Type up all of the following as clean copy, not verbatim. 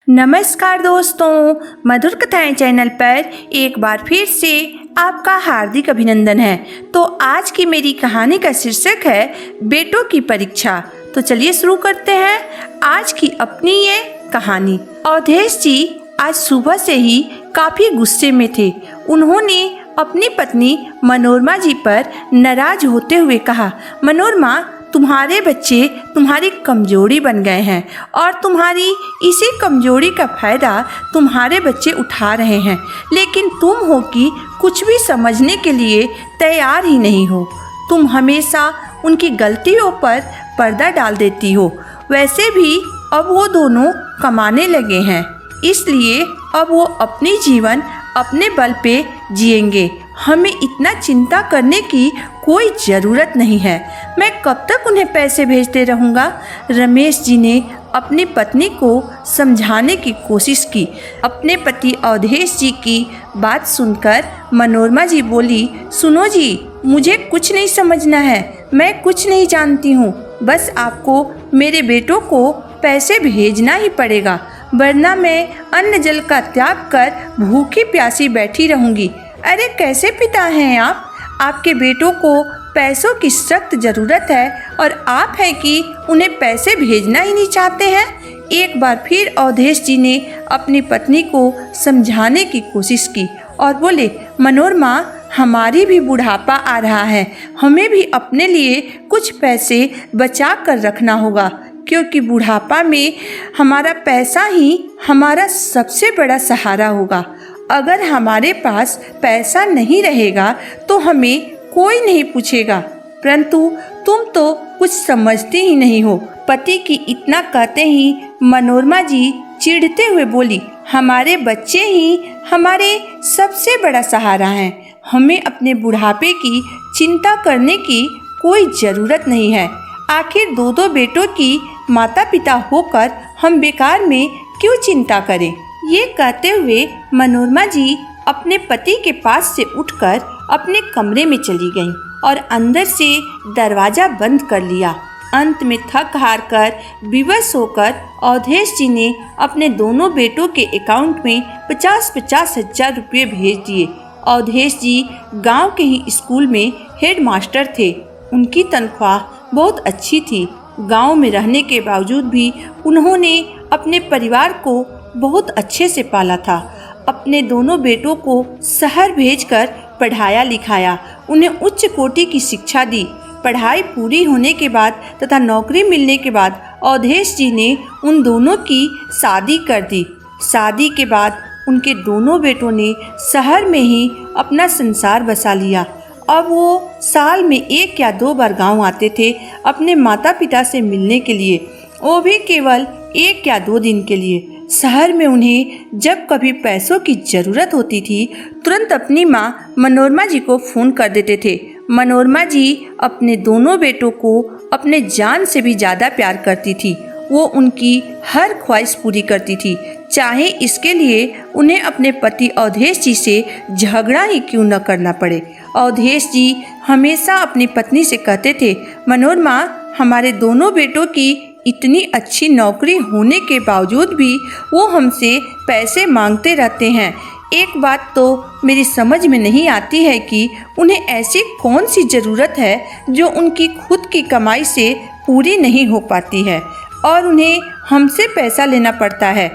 नमस्कार दोस्तों, मधुर कथाएं चैनल पर एक बार फिर से आपका हार्दिक अभिनंदन है। तो आज की मेरी कहानी का शीर्षक है बेटों की परीक्षा। तो चलिए शुरू करते हैं आज की अपनी ये कहानी। अवधेश जी आज सुबह से ही काफी गुस्से में थे। उन्होंने अपनी पत्नी मनोरमा जी पर नाराज होते हुए कहा, मनोरमा, तुम्हारे बच्चे तुम्हारी कमजोरी बन गए हैं और तुम्हारी इसी कमजोरी का फायदा तुम्हारे बच्चे उठा रहे हैं, लेकिन तुम हो कि कुछ भी समझने के लिए तैयार ही नहीं हो। तुम हमेशा उनकी गलतियों पर पर्दा डाल देती हो। वैसे भी अब वो दोनों कमाने लगे हैं, इसलिए अब वो अपनी जीवन अपने बल पे जिएंगे। हमें इतना चिंता करने की कोई ज़रूरत नहीं है। मैं कब तक उन्हें पैसे भेजते रहूँगा। रमेश जी ने अपनी पत्नी को समझाने की कोशिश की। अपने पति अवधेश जी की बात सुनकर मनोरमा जी बोली, सुनो जी, मुझे कुछ नहीं समझना है, मैं कुछ नहीं जानती हूँ। बस आपको मेरे बेटों को पैसे भेजना ही पड़ेगा, वरना मैं अन्न जल का त्याग कर भूखी प्यासी बैठी रहूँगी। अरे कैसे पिता हैं आप? आपके बेटों को पैसों की सख्त ज़रूरत है और आप हैं कि उन्हें पैसे भेजना ही नहीं चाहते हैं। एक बार फिर अवधेश जी ने अपनी पत्नी को समझाने की कोशिश की और बोले, मनोरमा, हमारी भी बुढ़ापा आ रहा है, हमें भी अपने लिए कुछ पैसे बचा कर रखना होगा, क्योंकि बुढ़ापा में हमारा पैसा ही हमारा सबसे बड़ा सहारा होगा। अगर हमारे पास पैसा नहीं रहेगा तो हमें कोई नहीं पूछेगा, परंतु तुम तो कुछ समझती ही नहीं हो। पति की इतना कहते ही मनोरमा जी चिढ़ते हुए बोली, हमारे बच्चे ही हमारे सबसे बड़ा सहारा हैं। हमें अपने बुढ़ापे की चिंता करने की कोई ज़रूरत नहीं है। आखिर दो बेटों की माता पिता होकर हम बेकार में क्यों चिंता करें। ये कहते हुए मनोरमा जी अपने पति के पास से उठकर अपने कमरे में चली गईं और अंदर से दरवाज़ा बंद कर लिया। अंत में थक हार कर विवश होकर अवधेश जी ने अपने दोनों बेटों के अकाउंट में 50-50 हजार रुपये भेज दिए। अवधेश जी गांव के ही स्कूल में हेड मास्टर थे। उनकी तनख्वाह बहुत अच्छी थी। गांव में रहने के बावजूद भी उन्होंने अपने परिवार को बहुत अच्छे से पाला था। अपने दोनों बेटों को शहर भेजकर पढ़ाया लिखाया, उन्हें उच्च कोटि की शिक्षा दी। पढ़ाई पूरी होने के बाद तथा नौकरी मिलने के बाद अवधेश जी ने उन दोनों की शादी कर दी। शादी के बाद उनके दोनों बेटों ने शहर में ही अपना संसार बसा लिया। अब वो साल में 1 या 2 बार गांव आते थे अपने माता पिता से मिलने के लिए, वो भी केवल 1 या 2 दिन के लिए। शहर में उन्हें जब कभी पैसों की ज़रूरत होती थी, तुरंत अपनी माँ मनोरमा जी को फ़ोन कर देते थे। मनोरमा जी अपने दोनों बेटों को अपने जान से भी ज़्यादा प्यार करती थी। वो उनकी हर ख्वाहिश पूरी करती थी, चाहे इसके लिए उन्हें अपने पति अवधेश जी से झगड़ा ही क्यों न करना पड़े। अवधेश जी हमेशा अपनी पत्नी से कहते थे, मनोरमा, हमारे दोनों बेटों की इतनी अच्छी नौकरी होने के बावजूद भी वो हमसे पैसे मांगते रहते हैं। एक बात तो मेरी समझ में नहीं आती है कि उन्हें ऐसी कौन सी ज़रूरत है जो उनकी खुद की कमाई से पूरी नहीं हो पाती है और उन्हें हमसे पैसा लेना पड़ता है।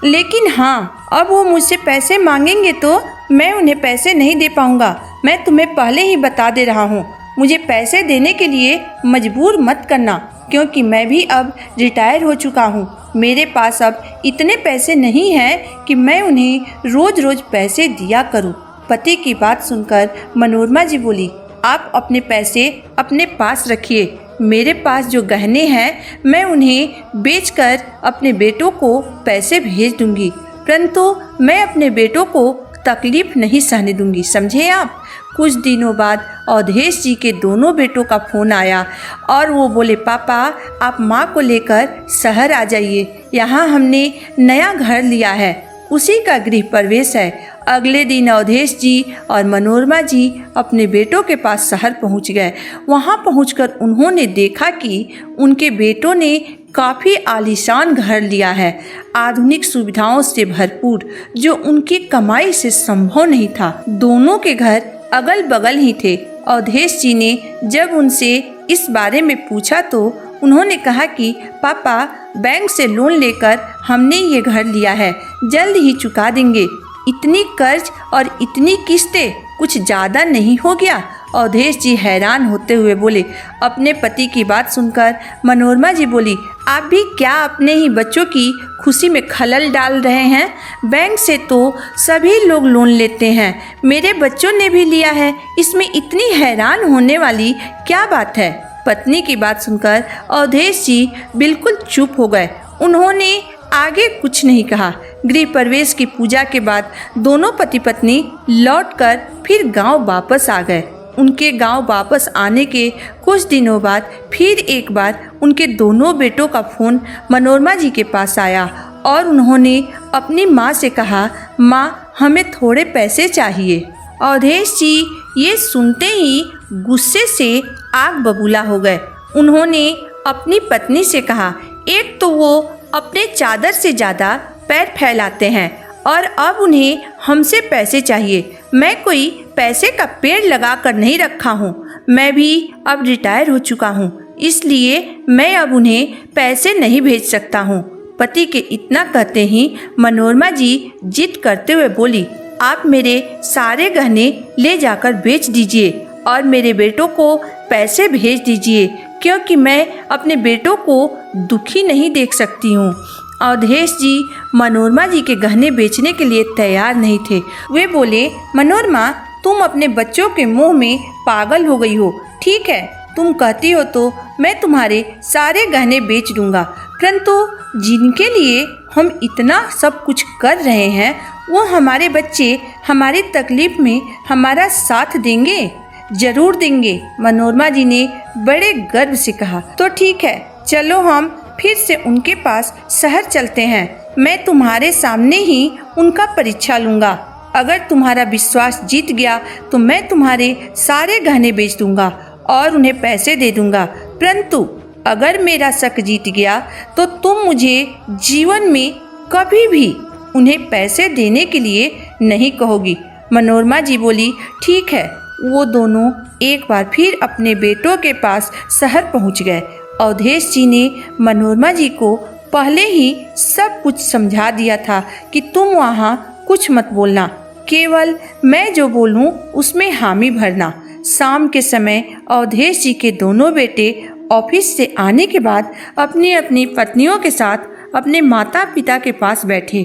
लेकिन हाँ, अब वो मुझसे पैसे मांगेंगे तो मैं उन्हें पैसे नहीं दे पाऊँगा। मैं तुम्हें पहले ही बता दे रहा हूँ, मुझे पैसे देने के लिए मजबूर मत करना, क्योंकि मैं भी अब रिटायर हो चुका हूँ। मेरे पास अब इतने पैसे नहीं हैं कि मैं उन्हें रोज़ रोज़ पैसे दिया करूँ। पति की बात सुनकर मनोरमा जी बोली, आप अपने पैसे अपने पास रखिए। मेरे पास जो गहने हैं मैं उन्हें बेचकर अपने बेटों को पैसे भेज दूंगी, परंतु मैं अपने बेटों को तकलीफ नहीं सहने दूंगी, समझे आप। कुछ दिनों बाद अवधेश जी के दोनों बेटों का फ़ोन आया और वो बोले, पापा, आप माँ को लेकर शहर आ जाइए, यहाँ हमने नया घर लिया है, उसी का गृह प्रवेश है। अगले दिन अवधेश जी और मनोरमा जी अपने बेटों के पास शहर पहुँच गए। वहाँ पहुँचकर उन्होंने देखा कि उनके बेटों ने काफ़ी आलीशान घर लिया है, आधुनिक सुविधाओं से भरपूर, जो उनकी कमाई से संभव नहीं था। दोनों के घर अगल बगल ही थे। अवधेश जी ने जब उनसे इस बारे में पूछा तो उन्होंने कहा कि पापा, बैंक से लोन लेकर हमने ये घर लिया है, जल्द ही चुका देंगे। इतनी कर्ज और इतनी किस्तें कुछ ज़्यादा नहीं हो गया? अवधेश जी हैरान होते हुए बोले। अपने पति की बात सुनकर मनोरमा जी बोली, आप भी क्या अपने ही बच्चों की खुशी में खलल डाल रहे हैं? बैंक से तो सभी लोग लोन लेते हैं, मेरे बच्चों ने भी लिया है, इसमें इतनी हैरान होने वाली क्या बात है? पत्नी की बात सुनकर अवधेश जी बिल्कुल चुप हो गए। उन्होंने आगे कुछ नहीं कहा। गृह प्रवेश की पूजा के बाद दोनों पति पत्नी लौटकर फिर गांव वापस आ गए। उनके गांव वापस आने के कुछ दिनों बाद फिर एक बार उनके दोनों बेटों का फ़ोन मनोरमा जी के पास आया और उन्होंने अपनी माँ से कहा, माँ, हमें थोड़े पैसे चाहिए। अवधेश जी ये सुनते ही गुस्से से आग बबूला हो गए। उन्होंने अपनी पत्नी से कहा, एक तो वो अपने चादर से ज़्यादा पैर फैलाते हैं और अब उन्हें हमसे पैसे चाहिए। मैं कोई पैसे का पेड़ लगा कर नहीं रखा हूँ, मैं भी अब रिटायर हो चुका हूँ, इसलिए मैं अब उन्हें पैसे नहीं भेज सकता हूँ। पति के इतना कहते ही मनोरमा जी जिद करते हुए बोली, आप मेरे सारे गहने ले जाकर बेच दीजिए और मेरे बेटों को पैसे भेज दीजिए, क्योंकि मैं अपने बेटों को दुखी नहीं देख सकती हूँ। अवधेश जी मनोरमा जी के गहने बेचने के लिए तैयार नहीं थे। वे बोले, मनोरमा, तुम अपने बच्चों के मुंह में पागल हो गई हो। ठीक है, तुम कहती हो तो मैं तुम्हारे सारे गहने बेच दूंगा, परंतु जिनके लिए हम इतना सब कुछ कर रहे हैं वो हमारे बच्चे हमारी तकलीफ में हमारा साथ देंगे? जरूर देंगे। मनोरमा जी ने बड़े गर्व से कहा। तो ठीक है, चलो हम फिर से उनके पास शहर चलते हैं। मैं तुम्हारे सामने ही उनका परीक्षा लूँगा। अगर तुम्हारा विश्वास जीत गया तो मैं तुम्हारे सारे गहने बेच दूंगा और उन्हें पैसे दे दूंगा, परंतु अगर मेरा शक जीत गया तो तुम मुझे जीवन में कभी भी उन्हें पैसे देने के लिए नहीं कहोगी। मनोरमा जी बोली, ठीक है। वो दोनों एक बार फिर अपने बेटों के पास शहर पहुंच गए। अवधेश जी ने मनोरमा जी को पहले ही सब कुछ समझा दिया था कि तुम वहाँ कुछ मत बोलना, केवल मैं जो बोलूँ उसमें हामी भरना। शाम के समय अवधेश जी के दोनों बेटे ऑफिस से आने के बाद अपनी अपनी पत्नियों के साथ अपने माता पिता के पास बैठे।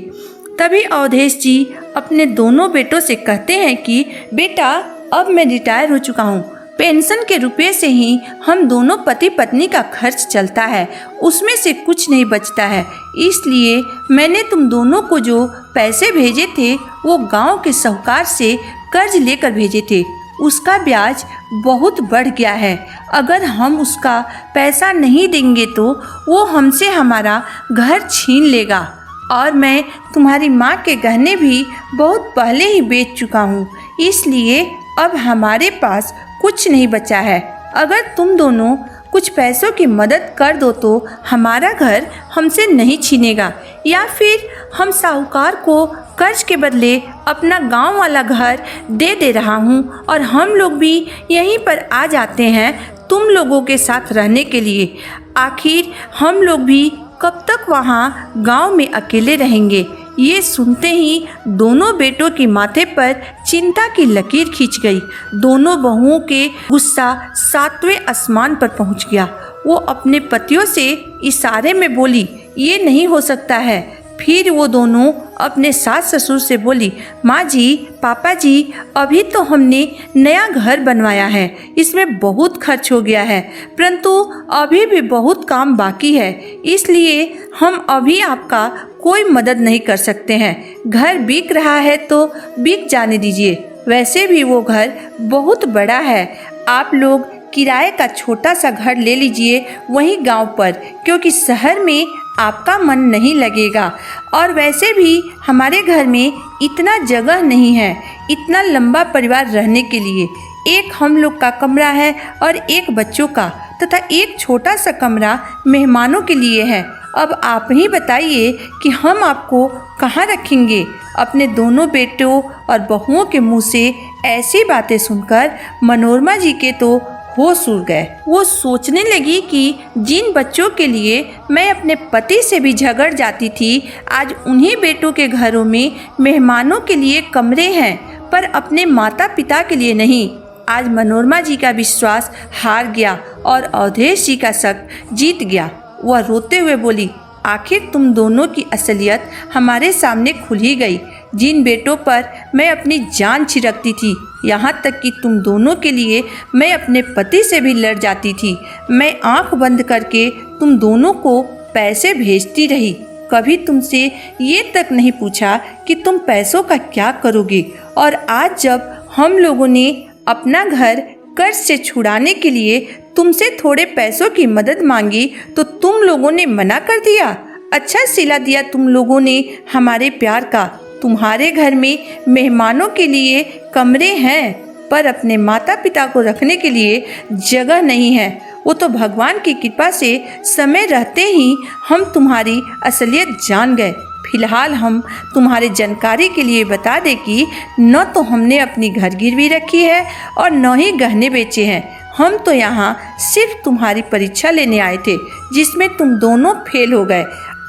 तभी अवधेश जी अपने दोनों बेटों से कहते हैं कि बेटा, अब मैं रिटायर हो चुका हूँ, पेंशन के रुपए से ही हम दोनों पति पत्नी का खर्च चलता है, उसमें से कुछ नहीं बचता है। इसलिए मैंने तुम दोनों को जो पैसे भेजे थे वो गांव के साहूकार से कर्ज लेकर भेजे थे। उसका ब्याज बहुत बढ़ गया है। अगर हम उसका पैसा नहीं देंगे तो वो हमसे हमारा घर छीन लेगा और मैं तुम्हारी माँ के गहने भी बहुत पहले ही बेच चुका हूँ, इसलिए अब हमारे पास कुछ नहीं बचा है। अगर तुम दोनों कुछ पैसों की मदद कर दो तो हमारा घर हमसे नहीं छीनेगा, या फिर हम साहूकार को कर्ज के बदले अपना गांव वाला घर दे रहा हूं और हम लोग भी यहीं पर आ जाते हैं तुम लोगों के साथ रहने के लिए। आखिर हम लोग भी कब तक वहाँ गांव में अकेले रहेंगे। ये सुनते ही दोनों बेटों के माथे पर चिंता की लकीर खींच गई। दोनों बहुओं के गुस्सा 7वें आसमान पर पहुंच गया। वो अपने पतियों से इशारे में बोली, ये नहीं हो सकता है। फिर वो दोनों अपने सास ससुर से बोली, माँ जी, पापा जी, अभी तो हमने नया घर बनवाया है, इसमें बहुत खर्च हो गया है, परंतु अभी भी बहुत काम बाकी है, इसलिए हम अभी आपका कोई मदद नहीं कर सकते हैं। घर बिक रहा है तो बिक जाने दीजिए, वैसे भी वो घर बहुत बड़ा है। आप लोग किराए का छोटा सा घर ले लीजिए वहीं गांव पर, क्योंकि शहर में आपका मन नहीं लगेगा और वैसे भी हमारे घर में इतना जगह नहीं है इतना लंबा परिवार रहने के लिए। एक हम लोग का कमरा है और एक बच्चों का, तथा एक छोटा सा कमरा मेहमानों के लिए है। अब आप ही बताइए कि हम आपको कहाँ रखेंगे। अपने दोनों बेटों और बहुओं के मुंह से ऐसी बातें सुनकर मनोरमा जी के तो होश उड़ गए। वो सोचने लगी कि जिन बच्चों के लिए मैं अपने पति से भी झगड़ जाती थी, आज उन्हीं बेटों के घरों में मेहमानों के लिए कमरे हैं, पर अपने माता पिता के लिए नहीं। आज मनोरमा जी का विश्वास हार गया और अवधेश जी का शक जीत गया। वह रोते हुए बोली, आखिर तुम दोनों की असलियत हमारे सामने खुल ही गई। जिन बेटों पर मैं अपनी जान छिड़कती थी, यहाँ तक कि तुम दोनों के लिए मैं अपने पति से भी लड़ जाती थी। मैं आंख बंद करके तुम दोनों को पैसे भेजती रही। कभी तुमसे ये तक नहीं पूछा कि तुम पैसों का क्या करोगे। और आज जब हम लोगों ने अपना घर कर्ज से छुड़ाने के लिए तुमसे थोड़े पैसों की मदद मांगी तो तुम लोगों ने मना कर दिया। अच्छा सिला दिया तुम लोगों ने हमारे प्यार का। तुम्हारे घर में मेहमानों के लिए कमरे हैं, पर अपने माता पिता को रखने के लिए जगह नहीं है। वो तो भगवान की कृपा से समय रहते ही हम तुम्हारी असलियत जान गए। फिलहाल हम तुम्हारी जानकारी के लिए बता दें कि न तो हमने अपनी घर गिरवी रखी है और न ही गहने बेचे हैं। हम तो यहाँ सिर्फ तुम्हारी परीक्षा लेने आए थे, जिसमें तुम दोनों फेल हो गए।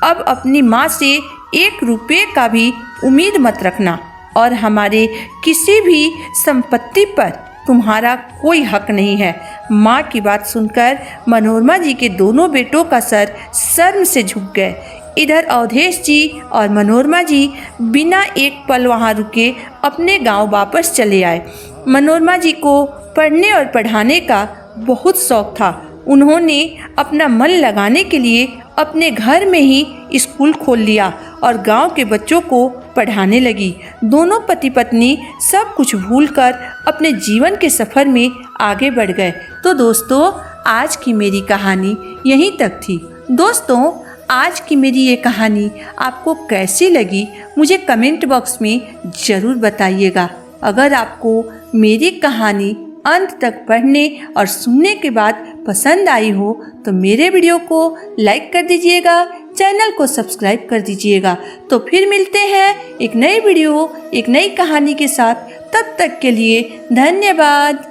अब अपनी माँ से 1 रुपये का भी उम्मीद मत रखना और हमारे किसी भी संपत्ति पर तुम्हारा कोई हक नहीं है। माँ की बात सुनकर मनोरमा जी के दोनों बेटों का सर शर्म से झुक गए। इधर अवधेश जी और मनोरमा जी बिना एक पल वहाँ रुके अपने गांव वापस चले आए। मनोरमा जी को पढ़ने और पढ़ाने का बहुत शौक था। उन्होंने अपना मन लगाने के लिए अपने घर में ही स्कूल खोल लिया और गांव के बच्चों को पढ़ाने लगी। दोनों पति पत्नी सब कुछ भूलकर अपने जीवन के सफ़र में आगे बढ़ गए। तो दोस्तों, आज की मेरी कहानी यहीं तक थी। दोस्तों, आज की मेरी ये कहानी आपको कैसी लगी मुझे कमेंट बॉक्स में ज़रूर बताइएगा। अगर आपको मेरी कहानी अंत तक पढ़ने और सुनने के बाद पसंद आई हो तो मेरे वीडियो को लाइक कर दीजिएगा, चैनल को सब्सक्राइब कर दीजिएगा। तो फिर मिलते हैं एक नई वीडियो, एक नई कहानी के साथ। तब तक के लिए धन्यवाद।